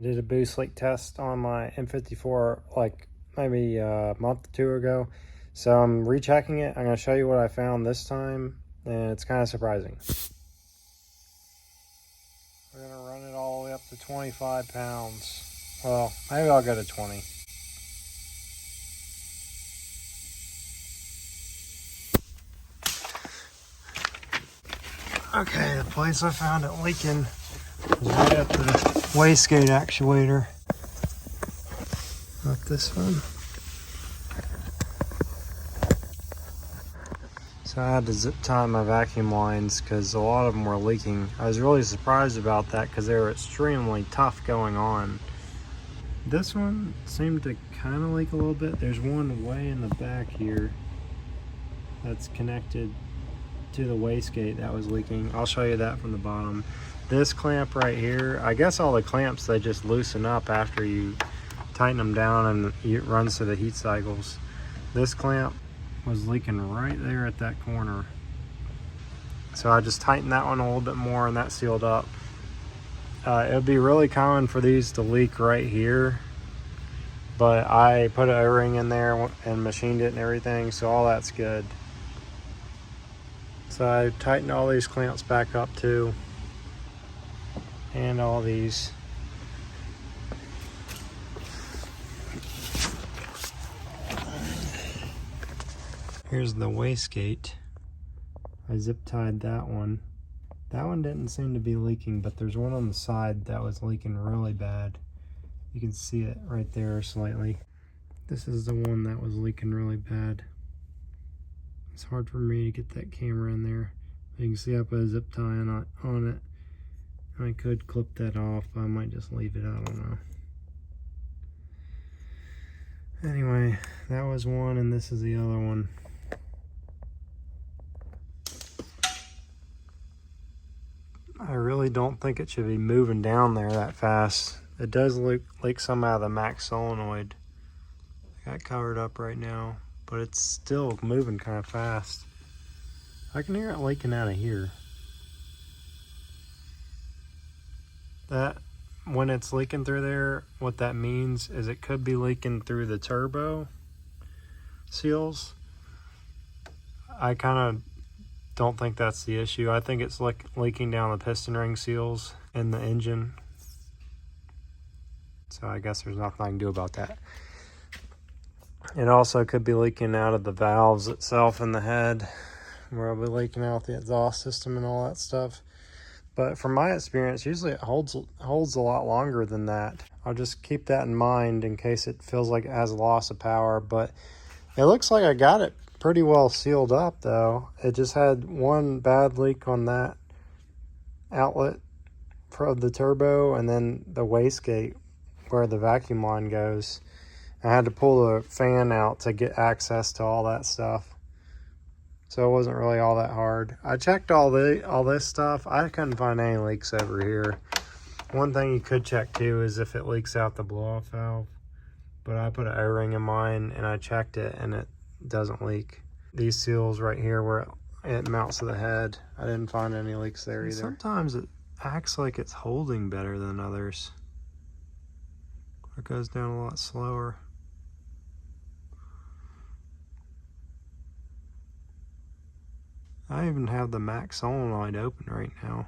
I did a boost leak test on my n54 like maybe a month or two ago. So I'm rechecking it. I'm going to show you what I found this time, and it's kind of surprising. We're going to run it all the way up to 25 pounds. Well, maybe I'll go to 20. Okay, the place I found it leaking is right at the wastegate actuator. Not this one. So I had to zip tie my vacuum lines because a lot of them were leaking. I was really surprised about that because they were extremely tough going on. This one seemed to kind of leak a little bit. There's one way in the back here that's connected to the wastegate that was leaking. I'll show you that from the bottom. This clamp right here, I guess all the clamps, they just loosen up after you tighten them down and it runs through the heat cycles. This clamp was leaking right there at that corner. So I just tightened that one a little bit more and that sealed up. It would be really common for these to leak right here, but I put an O-ring in there and machined it and everything, so all that's good. So I tightened all these clamps back up too, and all these. Here's the wastegate. I zip tied that one. That one didn't seem to be leaking, but there's one on the side that was leaking really bad. You can see it right there slightly. This is the one that was leaking really bad. It's hard for me to get that camera in there. You can see I put a zip tie on it. I could clip that off, but I might just leave it, I don't know. Anyway, that was one, and this is the other one. I really don't think it should be moving down there that fast. It does leak some out of the max solenoid. I got covered up right now, but it's still moving kind of fast. I can hear it leaking out of here. That, when it's leaking through there, what that means is it could be leaking through the turbo seals. I kind of don't think that's the issue. I think it's leaking down the piston ring seals in the engine. So I guess there's nothing I can do about that. It also could be leaking out of the valves itself in the head, where it'll be leaking out the exhaust system and all that stuff. But from my experience, usually it holds a lot longer than that. I'll just keep that in mind in case it feels like it has a loss of power. But it looks like I got it pretty well sealed up though. It just had one bad leak on that outlet for the turbo, and then the wastegate where the vacuum line goes. I had to pull the fan out to get access to all that stuff. So it wasn't really all that hard. I checked all this stuff. I couldn't find any leaks over here. One thing you could check too is if it leaks out the blow-off valve. But I put an O-ring in mine and I checked it and it doesn't leak. These seals right here where it mounts to the head, I didn't find any leaks there either. Sometimes it acts like it's holding better than others. It goes down a lot slower. I even have the max solenoid open right now.